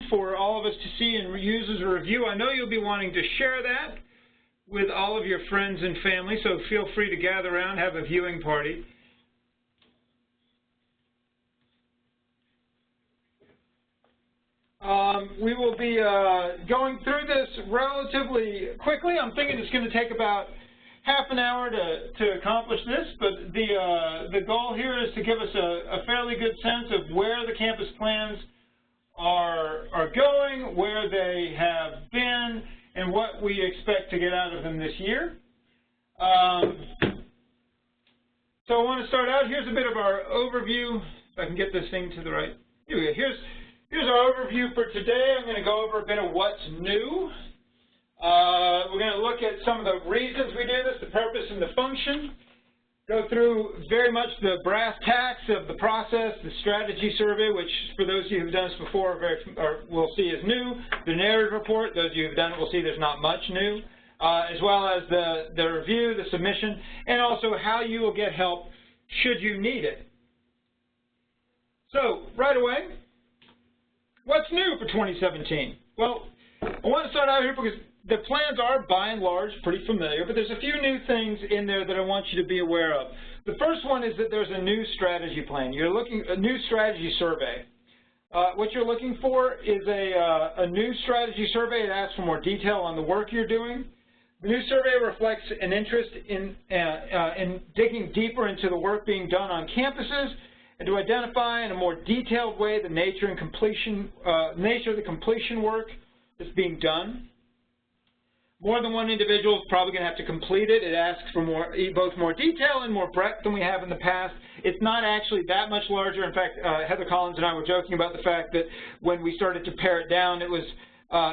for all of us to see and use as a review. I know you'll be wanting to share that with all of your friends and family, so feel free to gather around, have a viewing party. We will be going through this relatively quickly. I'm thinking it's going to take about half an hour to accomplish this, but the goal here is to give us a fairly good sense of where the campus plans are going, where they have been, and what we expect to get out of them this year. So I want to start out. Here's a bit of our overview. If I can get this thing to the right. Here we go. Here's our overview for today. I'm going to go over a bit of what's new. We're going to look at some of the reasons we do this, the purpose and the function. Go through very much the brass tacks of the process, the strategy survey, which for those of you who've done this before will see is new. The narrative report, those of you who've done it will see there's not much new, as well as the review, the submission, and also how you will get help should you need it. So right away, what's new for 2017? Well, I want to start out here because the plans are, by and large, pretty familiar, but there's a few new things in there that I want you to be aware of. The first one is that there's a new strategy plan. You're looking a new strategy survey. What you're looking for is a new strategy survey. It asks for more detail on the work you're doing. The new survey reflects an interest in digging deeper into the work being done on campuses and to identify in a more detailed way the nature of the completion work that's being done. More than one individual is probably going to have to complete it. It asks for both more detail and more breadth than we have in the past. It's not actually that much larger. In fact, Heather Collins and I were joking about the fact that when we started to pare it down, it was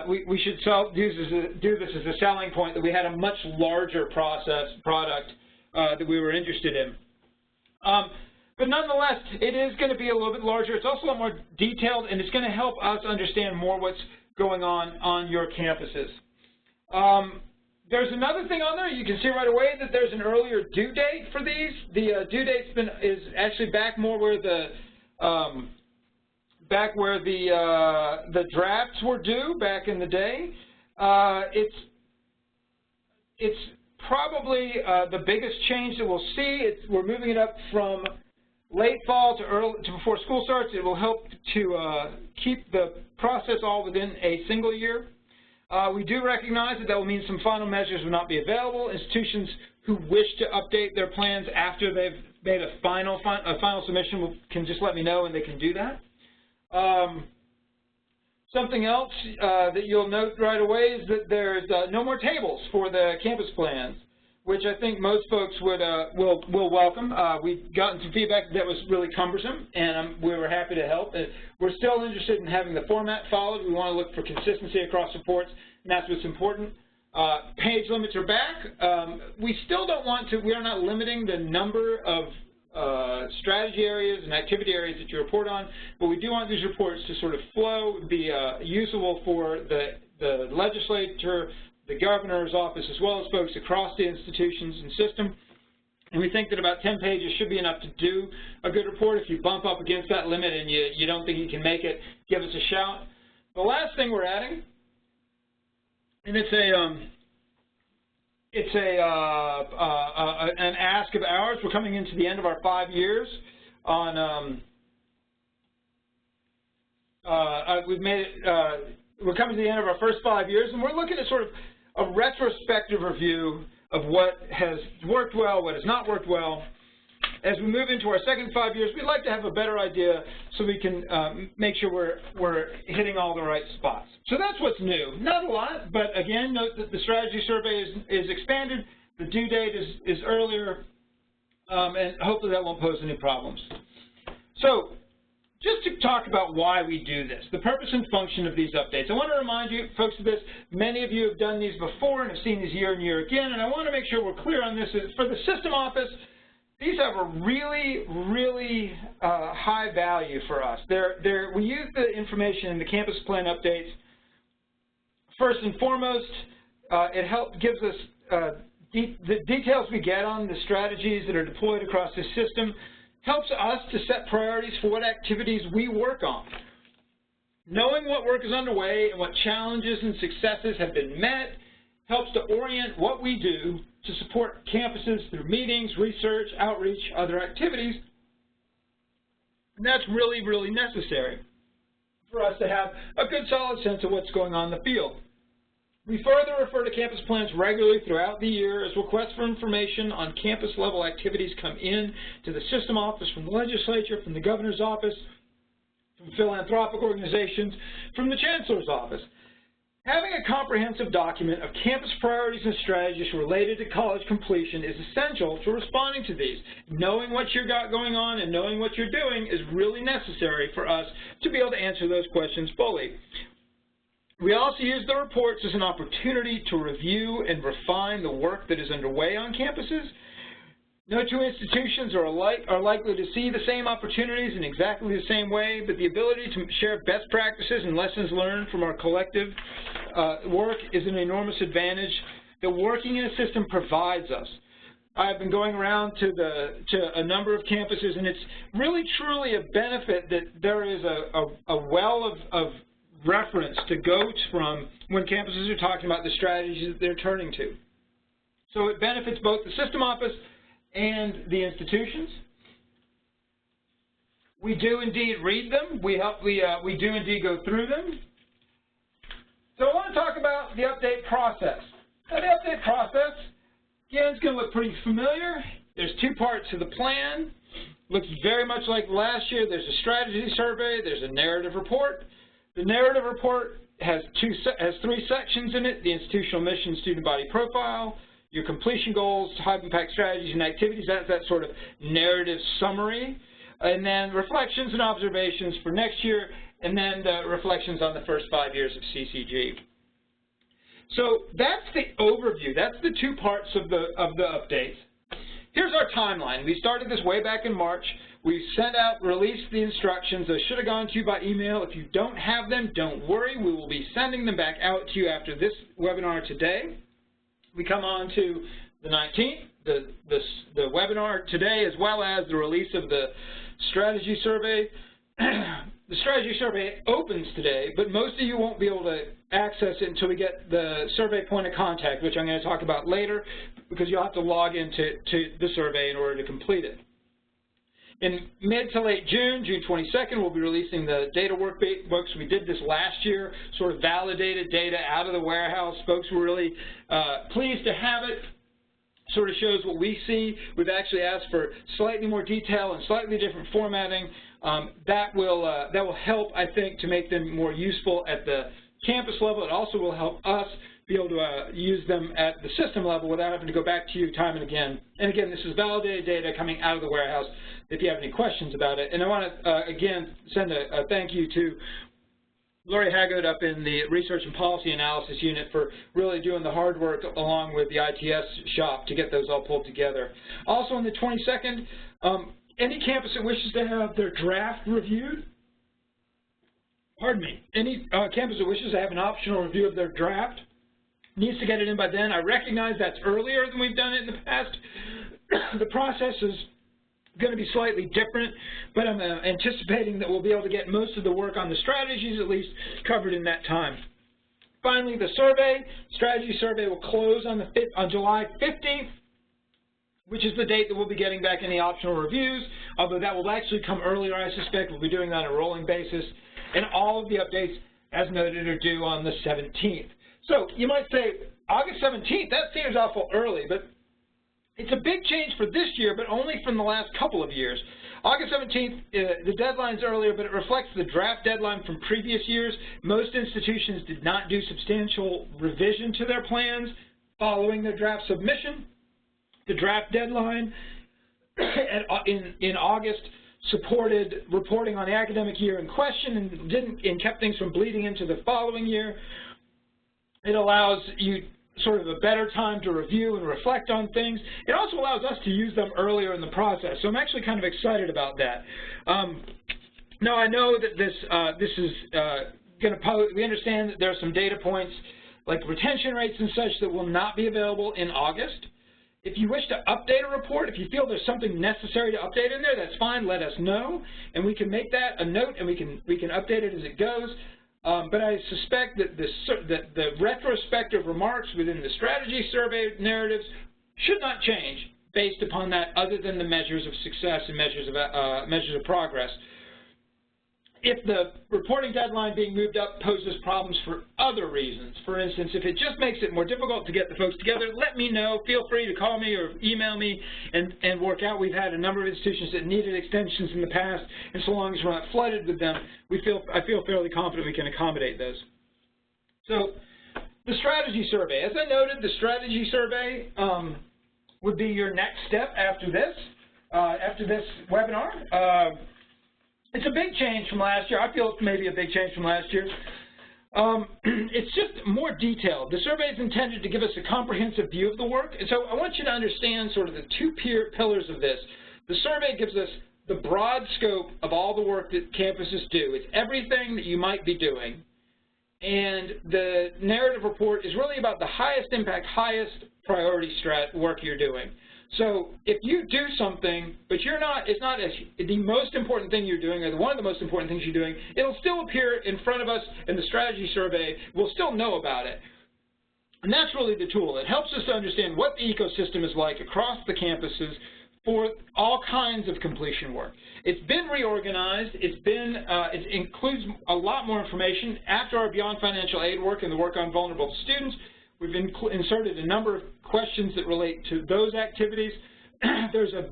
we should do this as a selling point, that we had a much larger product that we were interested in. But nonetheless, it is going to be a little bit larger. It's also a lot more detailed, and it's going to help us understand more what's going on your campuses. There's another thing on there. You can see right away that there's an earlier due date for these. The due date is actually back more where the drafts were due back in the day. It's probably the biggest change that we'll see. We're moving it up from late fall to before school starts. It will help to keep the process all within a single year. We do recognize that will mean some final measures will not be available. Institutions who wish to update their plans after they've made a final submission can just let me know, and they can do that. Something else that you'll note right away is that there's no more tables for the campus plans, which I think most folks will welcome. We've gotten some feedback that was really cumbersome, and we were happy to help. We're still interested in having the format followed. We want to look for consistency across reports, and that's what's important. Page limits are back. We still don't want to, we are not limiting the number of strategy areas and activity areas that you report on, but we do want these reports to sort of flow, be usable for the legislature, the governor's office, as well as folks across the institutions and system. And we think that about 10 pages should be enough to do a good report. If you bump up against that limit and you don't think you can make it, give us a shout. The last thing we're adding, and it's an ask of ours. We're coming into the end of our 5 years on we've made it we're coming to the end of our first 5 years, and we're looking at sort of a retrospective review of what has worked well, what has not worked well. As we move into our second 5 years, we'd like to have a better idea so we can make sure we're hitting all the right spots. So that's what's new. Not a lot, but again, note that the strategy survey is expanded, the due date is earlier, and hopefully that won't pose any problems. So just to talk about why we do this, the purpose and function of these updates. I want to remind you, folks, of this. Many of you have done these before and have seen these year and year again, and I want to make sure we're clear on this. For the system office, these have a really, really high value for us. We use the information in the campus plan updates. First and foremost, it gives us the details we get on the strategies that are deployed across the system. Helps us to set priorities for what activities we work on. Knowing what work is underway and what challenges and successes have been met helps to orient what we do to support campuses through meetings, research, outreach, other activities. And that's really, really necessary for us to have a good, solid sense of what's going on in the field. We further refer to campus plans regularly throughout the year as requests for information on campus-level activities come in to the system office from the legislature, from the governor's office, from philanthropic organizations, from the chancellor's office. Having a comprehensive document of campus priorities and strategies related to college completion is essential to responding to these. Knowing what you've got going on and knowing what you're doing is really necessary for us to be able to answer those questions fully. We also use the reports as an opportunity to review and refine the work that is underway on campuses. No two institutions are likely to see the same opportunities in exactly the same way, but the ability to share best practices and lessons learned from our collective work is an enormous advantage that working in a system provides us. I've been going around to a number of campuses, and it's really truly a benefit that there is a well of reference to go from when campuses are talking about the strategies that they're turning to. So it benefits both the system office and the institutions. We do indeed read them. We do indeed go through them. So I want to talk about the update process. Now, the update process, again, is going to look pretty familiar. There's two parts to the plan. Looks very much like last year. There's a strategy survey. There's a narrative report. The narrative report has three sections in it: the institutional mission, student body profile, your completion goals, high-impact strategies and activities. That's that sort of narrative summary. And then reflections and observations for next year, and then the reflections on the first 5 years of CCG. So that's the overview. That's the two parts of the updates. Here's our timeline. We started this way back in March. We released the instructions. They should have gone to you by email. If you don't have them, don't worry. We will be sending them back out to you after this webinar today. We come on to the 19th, the webinar today, as well as the release of the strategy survey. The strategy survey opens today, but most of you won't be able to access it until we get the survey point of contact, which I'm going to talk about later, because you'll have to log into the survey in order to complete it. In mid to late June, June 22nd, we'll be releasing the data workbooks. We did this last year, sort of validated data out of the warehouse. Folks were really pleased to have it. Sort of shows what we see. We've actually asked for slightly more detail and slightly different formatting. That will help, I think, to make them more useful at the campus level. It also will help us be able to use them at the system level without having to go back to you time and again. And again, this is validated data coming out of the warehouse if you have any questions about it. And I want to, again, send a thank you to Lori Haggard up in the Research and Policy Analysis Unit for really doing the hard work along with the ITS shop to get those all pulled together. Also on the 22nd, any campus that wishes to have their draft reviewed, any campus that wishes to have an optional review of their draft needs to get it in by then. I recognize that's earlier than we've done it in the past. The process is going to be slightly different, but I'm anticipating that we'll be able to get most of the work on the strategies at least covered in that time. Finally, the strategy survey will close on July 15th, which is the date that we'll be getting back any optional reviews, although that will actually come earlier, I suspect. We'll be doing that on a rolling basis. And all of the updates, as noted, are due on the 17th. So you might say, August 17th, that seems awful early, but it's a big change for this year, but only from the last couple of years. August 17th, the deadline's earlier, but it reflects the draft deadline from previous years. Most institutions did not do substantial revision to their plans following their draft submission. The draft deadline in August supported reporting on the academic year in question and kept things from bleeding into the following year. It allows you sort of a better time to review and reflect on things. It also allows us to use them earlier in the process, so I'm actually kind of excited about that. Now, I know that this is going to pose, we understand that there are some data points like retention rates and such that will not be available in August. If you wish to update a report, if you feel there's something necessary to update in there, that's fine, let us know, and we can make that a note and we can update it as it goes. But I suspect that the retrospective remarks within the strategy survey narratives should not change based upon that, other than the measures of success and measures of progress. If the reporting deadline being moved up poses problems for other reasons, for instance, if it just makes it more difficult to get the folks together, let me know. Feel free to call me or email me and work out. We've had a number of institutions that needed extensions in the past, and so long as we're not flooded with them, I feel fairly confident we can accommodate those. So the strategy survey. As I noted, the strategy survey would be your next step after this webinar. It's a big change from last year. I feel it's maybe a big change from last year. It's just more detailed. The survey is intended to give us a comprehensive view of the work. And so I want you to understand sort of the two pillars of this. The survey gives us the broad scope of all the work that campuses do. It's everything that you might be doing. And the narrative report is really about the highest impact, highest priority work you're doing. So if you do something, but it's not the most important thing you're doing, or one of the most important things you're doing, it'll still appear in front of us in the strategy survey. We'll still know about it. And that's really the tool. It helps us to understand what the ecosystem is like across the campuses for all kinds of completion work. It's been reorganized. It includes a lot more information. After our Beyond Financial Aid work and the work on vulnerable students, we've inserted a number of questions that relate to those activities. There's a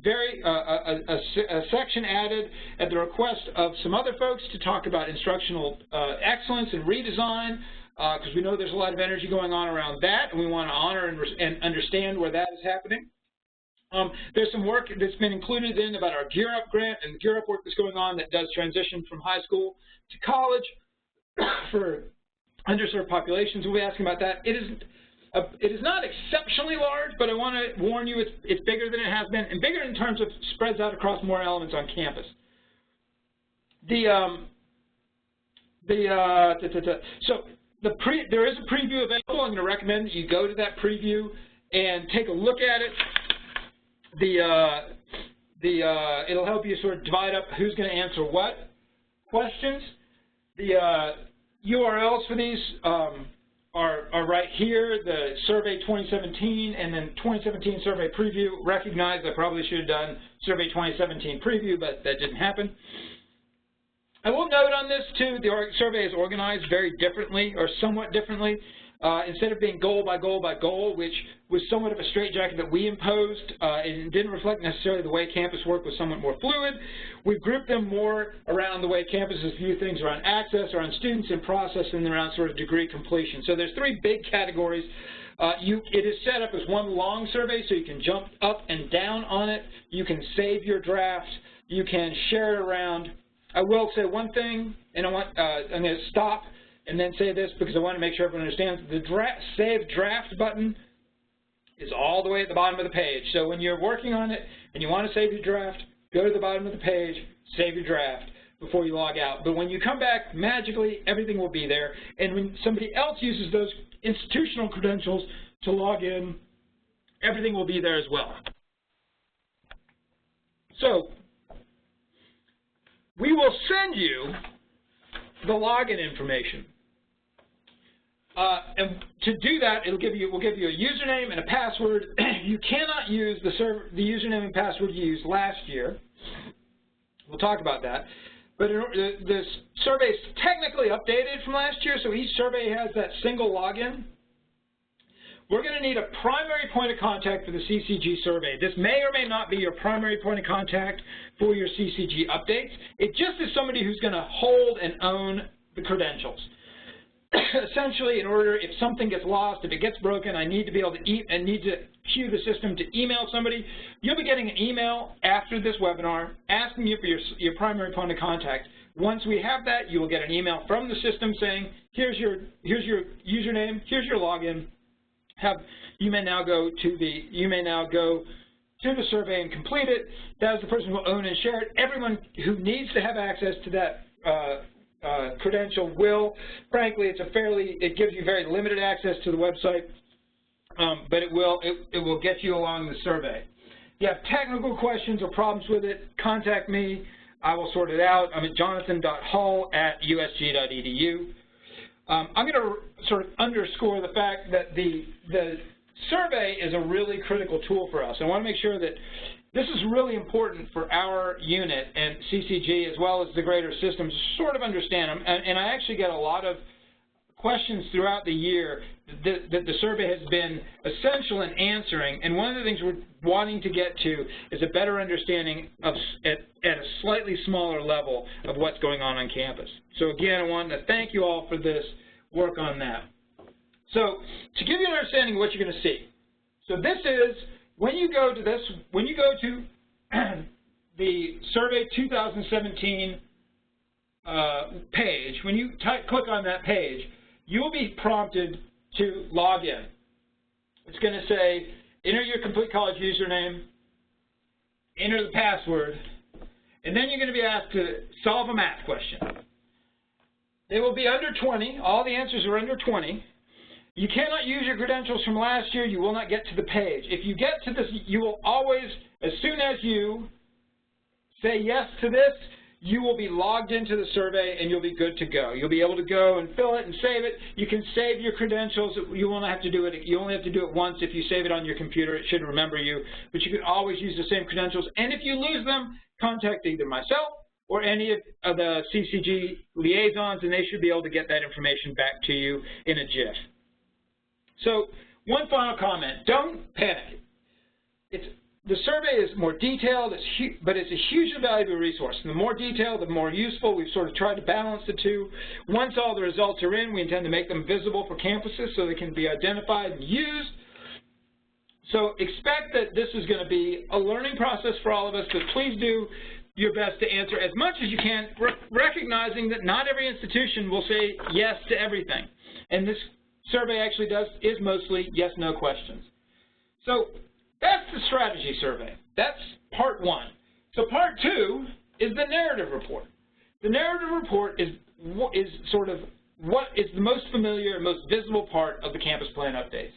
section added at the request of some other folks to talk about instructional excellence and redesign, because we know there's a lot of energy going on around that, and we want to honor and understand where that is happening. There's some work that's been included in about our Gear Up grant and the Gear Up work that's going on that does transition from high school to college for underserved populations. We'll be asking about that. It is not exceptionally large, but I want to warn you it's bigger than it has been, and bigger in terms of spreads out across more elements on campus. There is a preview available. I'm going to recommend that you go to that preview and take a look at it. It'll help you sort of divide up who's going to answer what questions. The URLs for these are right here, the survey 2017 and then 2017 survey preview. Recognize I probably should have done survey 2017 preview, but that didn't happen. I will note on this too, the survey is organized very differently, or somewhat differently. Instead of being goal by goal by goal, which was somewhat of a straitjacket that we imposed, and didn't reflect necessarily the way campus work was somewhat more fluid, we've grouped them more around the way campuses view things around access, around students and process, and around sort of degree completion. So there's three big categories. It is set up as one long survey, so you can jump up and down on it. You can save your draft. You can share it around. I will say one thing, and I'm going to stop and then say this because I want to make sure everyone understands. The Save Draft button is all the way at the bottom of the page. So when you're working on it and you want to save your draft, go to the bottom of the page, save your draft before you log out. But when you come back, magically, everything will be there. And when somebody else uses those institutional credentials to log in, everything will be there as well. So we will send you the login information. And to do that, we'll give you a username and a password. You cannot use the username and password you used last year. We'll talk about that. But the survey is technically updated from last year, so each survey has that single login. We're going to need a primary point of contact for the CCG survey. This may or may not be your primary point of contact for your CCG updates. It just is somebody who's going to hold and own the credentials. Essentially, in order, if something gets lost, if it gets broken, I need to be able to cue the system to email somebody. You'll be getting an email after this webinar asking you for your primary point of contact. Once we have that, you will get an email from the system saying, here's your username, here's your login. You may now go to the survey and complete it. That is the person who will own and share it. Everyone who needs to have access to that credential will. Frankly, it gives you very limited access to the website, but it will get you along the survey. If you have technical questions or problems with it, contact me. I will sort it out. I'm at jonathan.hall@usg.edu. I'm going to sort of underscore the fact that the survey is a really critical tool for us. I want to make sure that this is really important for our unit and CCG as well as the greater systems to sort of understand them. And I actually get a lot of questions throughout the year that the survey has been essential in answering, and one of the things we're wanting to get to is a better understanding of, at a slightly smaller level, of what's going on campus. So again, I wanted to thank you all for this work on that. So to give you an understanding of what you're going to see, so this is, when you go to this, when you go to the Survey 2017 page, when you click on that page, you will be prompted to log in. It's going to say, enter your complete college username, enter the password, and then you're going to be asked to solve a math question. They will be under 20. All the answers are under 20. You cannot use your credentials from last year. You will not get to the page. If you get to this, you will always, as soon as you say yes to this, you will be logged into the survey and you'll be good to go. You'll be able to go and fill it and save it. You can save your credentials. You won't have to do it. You only have to do it once. If you save it on your computer, it should remember you. But you can always use the same credentials. And if you lose them, contact either myself or any of the CCG liaisons, and they should be able to get that information back to you in a jiff. So one final comment. Don't panic. The survey is more detailed, but it's a hugely valuable resource. And the more detailed, the more useful. We've sort of tried to balance the two. Once all the results are in, we intend to make them visible for campuses so they can be identified and used. So expect that this is going to be a learning process for all of us, but please do your best to answer as much as you can, recognizing that not every institution will say yes to everything. And this survey actually is mostly yes-no questions. So that's the strategy survey. That's part one. So part two is the narrative report. The narrative report is sort of what is the most familiar and most visible part of the campus plan updates.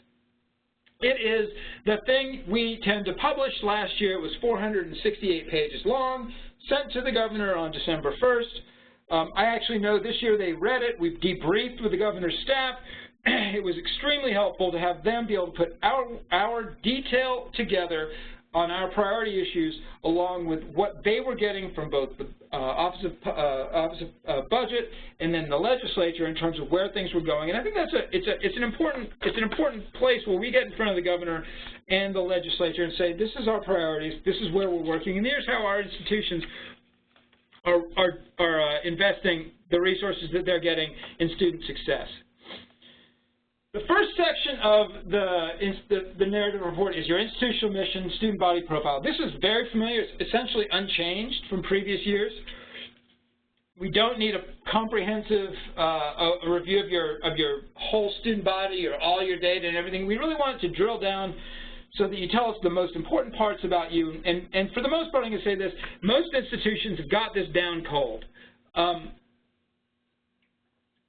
It is the thing we tend to publish. Last year it was 468 pages long, sent to the governor on December 1st. I actually know this year they read it. We've debriefed with the governor's staff. It was extremely helpful to have them be able to put our detail together on our priority issues, along with what they were getting from both the Office of Budget and then the legislature in terms of where things were going. And I think it's an important place where we get in front of the governor and the legislature and say, this is our priorities, this is where we're working, and here's how our institutions are investing the resources that they're getting in student success. The first section of the narrative report is your institutional mission, student body profile. This is very familiar. It's essentially unchanged from previous years. We don't need a comprehensive a review of your whole student body or all your data and everything. We really want it to drill down so that you tell us the most important parts about you. And for the most part, I'm going to say this, most institutions have got this down cold.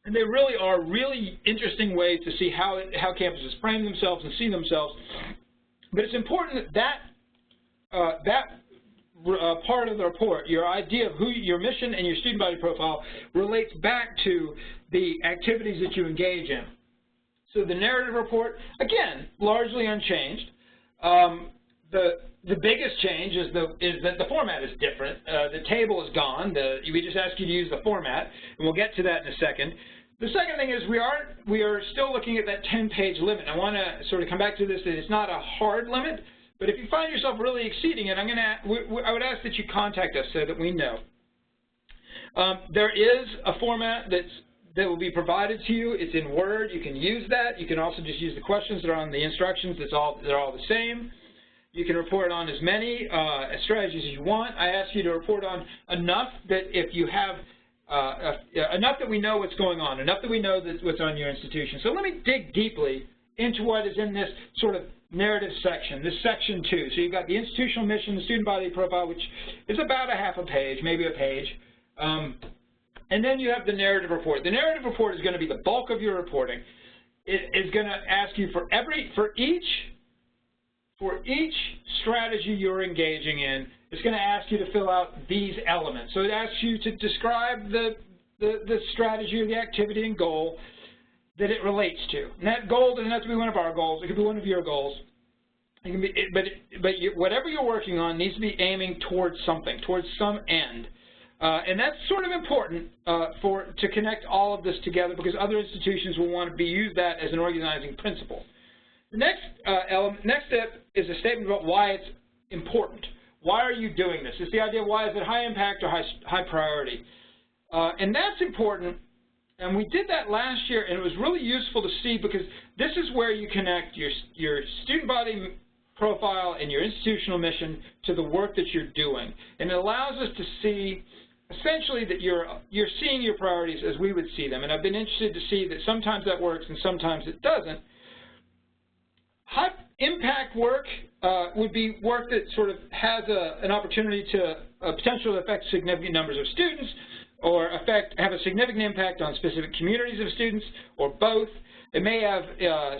And they really are really interesting ways to see how campuses frame themselves and see themselves. But it's important that part of the report, your idea of who your mission and your student body profile, relates back to the activities that you engage in. So the narrative report, again, largely unchanged. The biggest change is that the format is different. The table is gone. We just ask you to use the format, and we'll get to that in a second. The second thing is we are still looking at that 10-page limit. I want to sort of come back to this, that it's not a hard limit, but if you find yourself really exceeding it, I would ask that you contact us so that we know. There is a format that will be provided to you. It's in Word. You can use that. You can also just use the questions that are on the instructions. They're all the same. You can report on as many strategies as you want. I ask you to report on enough that if you have enough that we know what's going on, enough that we know what's on your institution. So let me dig deeply into what is in this sort of narrative section, this section 2. So you've got the institutional mission, the student body profile, which is about a half a page, maybe a page. And then you have the narrative report. The narrative report is going to be the bulk of your reporting. It is going to ask you for each strategy you're engaging in, it's going to ask you to fill out these elements. So it asks you to describe the strategy or the activity and goal, that it relates to. And that goal doesn't have to be one of our goals. It could be one of your goals. It can be, whatever you're working on needs to be aiming towards something, towards some end. And that's sort of important to connect all of this together, because other institutions will want to use that as an organizing principle. The next next step is a statement about why it's important. Why are you doing this? It's the idea of why is it high impact or high priority. And that's important. And we did that last year, and it was really useful to see, because this is where you connect your student body profile and your institutional mission to the work that you're doing. And it allows us to see, essentially, that you're seeing your priorities as we would see them. And I've been interested to see that sometimes that works and sometimes it doesn't. High impact work would be work that sort of has an opportunity to potentially affect significant numbers of students, or have a significant impact on specific communities of students, or both. It may have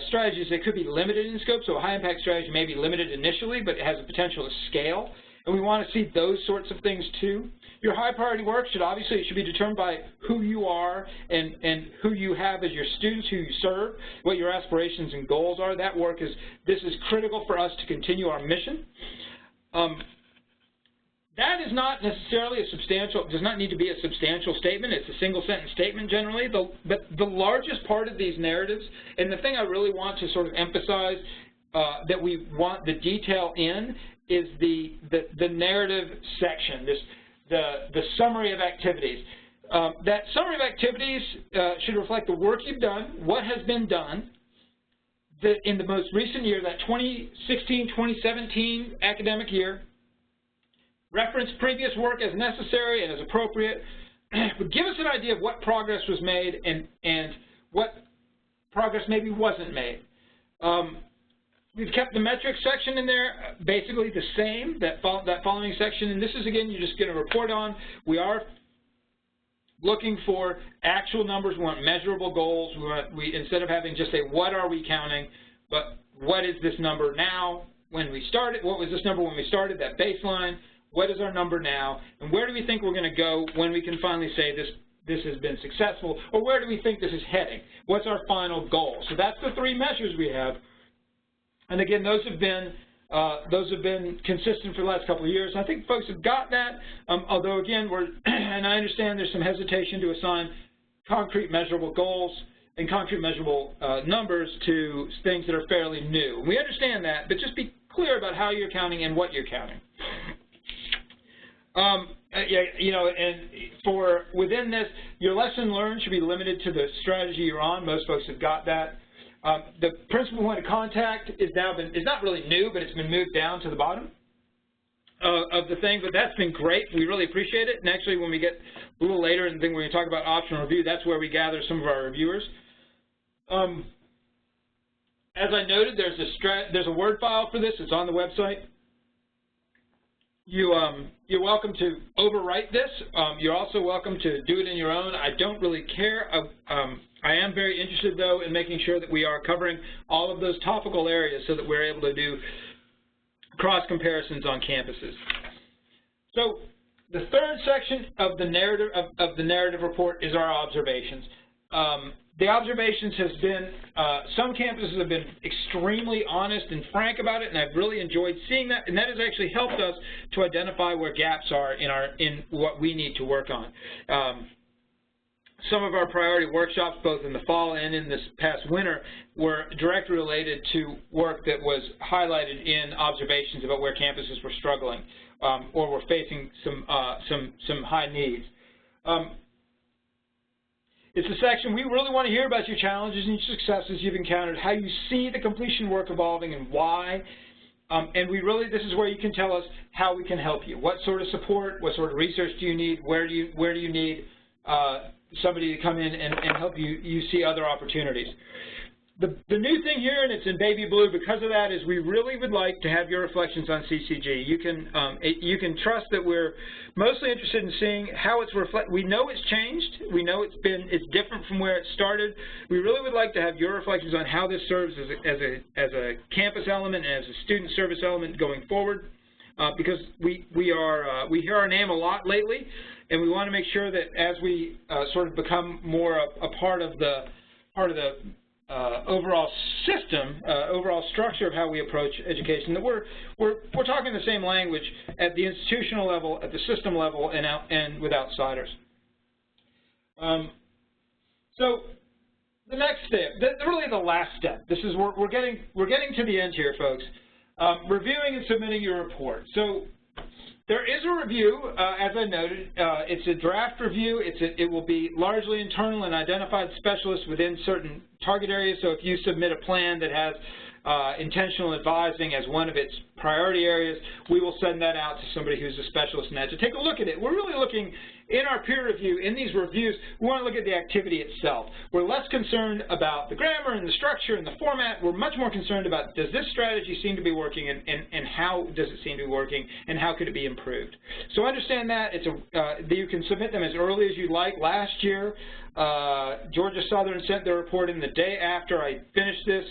strategies that could be limited in scope, so a high-impact strategy may be limited initially, but it has the potential to scale, and we want to see those sorts of things too. Your high-priority work should be determined by who you are and who you have as your students, who you serve, what your aspirations and goals are. That work this is critical for us to continue our mission. That is not necessarily does not need to be a substantial statement. It's a single sentence statement generally. But the largest part of these narratives, and the thing I really want to sort of emphasize that we want the detail in, is the narrative section, the summary of activities. That summary of activities should reflect the work you've done, what has been done, in the most recent year, that 2016-2017 academic year. Reference previous work as necessary and as appropriate, but give us an idea of what progress was made and what progress maybe wasn't made. We've kept the metrics section in there basically the same, that following section, and this is, again, you're just going to report on. We are looking for actual numbers. We want measurable goals. Instead of having just a what are we counting, but what is this number now when we started? What was this number when we started, that baseline? What is our number now, and where do we think we're going to go when we can finally say this has been successful, or where do we think this is heading? What's our final goal? So that's the three measures we have, and again, those have been consistent for the last couple of years. I think folks have got that, although again, and I understand there's some hesitation to assign concrete measurable goals and concrete measurable numbers to things that are fairly new. We understand that, but just be clear about how you're counting and what you're counting. And within this, your lesson learned should be limited to the strategy you're on. Most folks have got that. The principal point of contact is not really new, but it's been moved down to the bottom of the thing. But that's been great. We really appreciate it. And actually, when we get a little later, and then when we talk about optional review, that's where we gather some of our reviewers. As I noted, there's a Word file for this. It's on the website. You're welcome to overwrite this. You're also welcome to do it in your own. I don't really care. I am very interested, though, in making sure that we are covering all of those topical areas so that we're able to do cross comparisons on campuses. So the third section of the narrative report is our observations. The observations has been, some campuses have been extremely honest and frank about it, and I've really enjoyed seeing that, and that has actually helped us to identify where gaps are in what we need to work on. Some of our priority workshops, both in the fall and in this past winter, were directly related to work that was highlighted in observations about where campuses were struggling or were facing some high needs. It's a section we really want to hear about your challenges and your successes you've encountered, how you see the completion work evolving and why. And this is where you can tell us how we can help you. What sort of support, what sort of research do you need, where do you need somebody to come in and help you see other opportunities. The new thing here, and it's in baby blue because of that, is we really would like to have your reflections on CCG. You can trust that we're mostly interested in seeing how it's reflected. We know it's changed. We know it's different from where it started. We really would like to have your reflections on how this serves as a campus element and as a student service element going forward, because we hear our name a lot lately, and we want to make sure that as we sort of become more a part of the part of the overall system, overall structure of how we approach education, that we're talking the same language at the institutional level, at the system level, and with outsiders. So the next step, really the last step. This is we're getting to the end here, folks. Reviewing and submitting your report. So there is a review, as I noted. It's a draft review. It will be largely internal and identified specialists within certain target areas. So if you submit a plan that has intentional advising as one of its priority areas, we will send that out to somebody who's a specialist in that to take a look at it. We're really looking, in our peer review, in these reviews, we want to look at the activity itself. We're less concerned about the grammar and the structure and the format. We're much more concerned about, does this strategy seem to be working, and how does it seem to be working, and how could it be improved? So understand that. You can submit them as early as you like. Last year, Georgia Southern sent their report in the day after I finished this.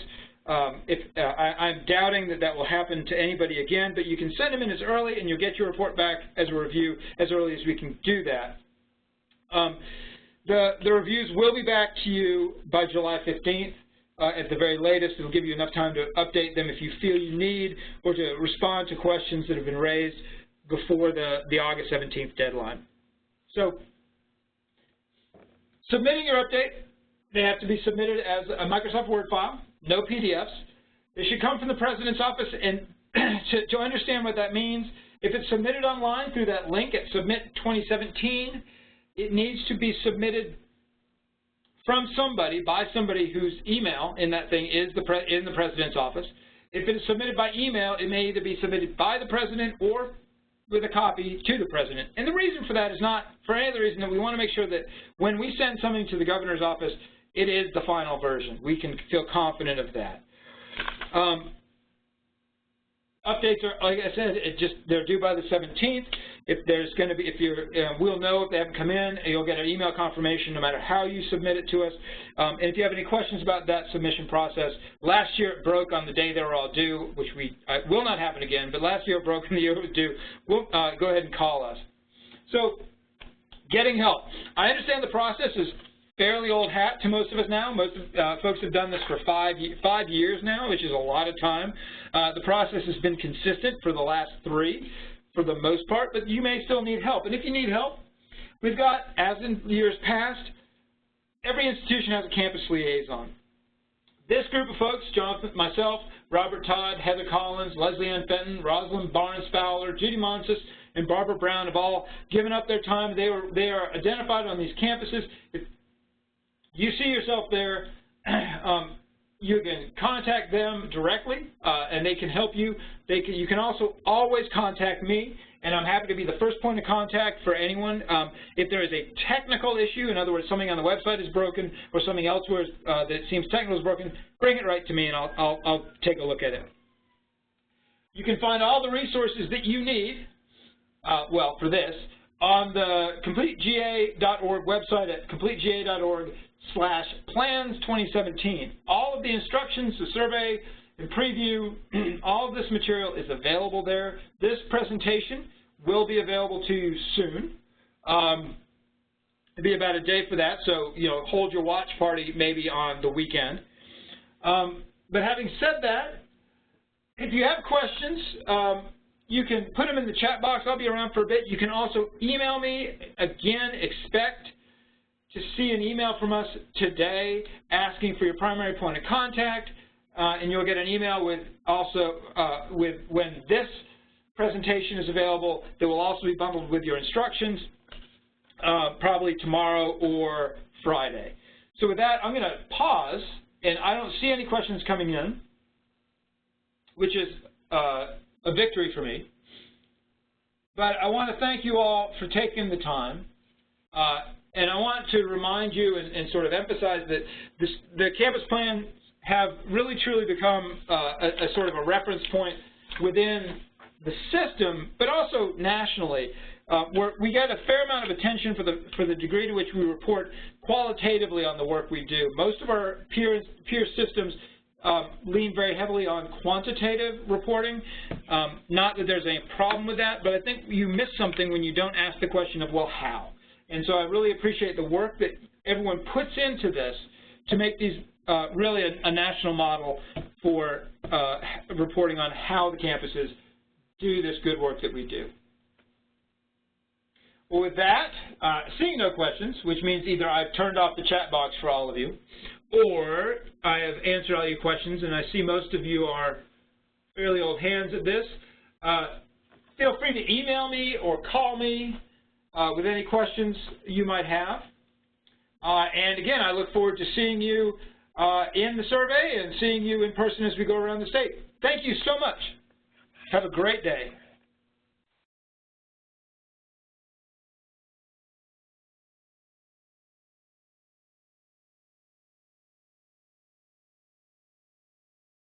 I'm doubting that will happen to anybody again, but you can send them in as early, and you'll get your report back as a review as early as we can do that. The reviews will be back to you by July 15th at the very latest. It'll give you enough time to update them if you feel you need, or to respond to questions that have been raised before the August 17th deadline. So submitting your update, they have to be submitted as a Microsoft Word file. No PDFs. They should come from the President's office, and to understand what that means, if it's submitted online through that link at Submit 2017, it needs to be submitted from somebody, by somebody whose email in that thing is in the President's office. If it is submitted by email, it may either be submitted by the President or with a copy to the President. And the reason for that is not for any other reason than we want to make sure that when we send something to the Governor's office, it is the final version. We can feel confident of that. Updates are, like I said, they're due by the 17th. If there's going to be, we'll know if they haven't come in. You'll get an email confirmation no matter how you submit it to us. And if you have any questions about that submission process, last year it broke on the day they were all due, which will not happen again. But last year it broke on the year it was due. We'll go ahead and call us. So, getting help. I understand the process is fairly old hat to most of us now. Most folks have done this for 5 years now, which is a lot of time. The process has been consistent for the last 3 for the most part, but you may still need help. And if you need help, we've got, as in years past, every institution has a campus liaison. This group of folks, Jonathan, myself, Robert Todd, Heather Collins, Leslie Ann Fenton, Rosalind Barnes-Fowler, Judy Monsis, and Barbara Brown have all given up their time. They are identified on these campuses. If you see yourself there, you can contact them directly, and they can help you. You can also always contact me, and I'm happy to be the first point of contact for anyone. If there is a technical issue, in other words, something on the website is broken or something elsewhere that seems technical is broken, bring it right to me, and I'll take a look at it. You can find all the resources that you need, well, for this, on the CompleteGA.org website at CompleteGA.org/plans2017. All of the instructions, the survey, and preview, all of this material is available there. This presentation will be available to you soon. It'll be about a day for that, so hold your watch party maybe on the weekend. But having said that, if you have questions, you can put them in the chat box. I'll be around for a bit. You can also email me. Again, expect to see an email from us today asking for your primary point of contact, and you'll get an email with when this presentation is available that will also be bundled with your instructions, probably tomorrow or Friday. So with that, I'm going to pause, and I don't see any questions coming in, which is a victory for me. But I want to thank you all for taking the time. And I want to remind you and sort of emphasize that the campus plans have really truly become a sort of a reference point within the system, but also nationally. Where we get a fair amount of attention for the degree to which we report qualitatively on the work we do. Most of our peer systems lean very heavily on quantitative reporting. Not that there's any problem with that, but I think you miss something when you don't ask the question of, well, how? And so I really appreciate the work that everyone puts into this to make these really a national model for reporting on how the campuses do this good work that we do. Well, with that, seeing no questions, which means either I've turned off the chat box for all of you, or I have answered all your questions, and I see most of you are fairly old hands at this. Feel free to email me or call me with any questions you might have. And again, I look forward to seeing you in the survey and seeing you in person as we go around the state. Thank you so much. Have a great day.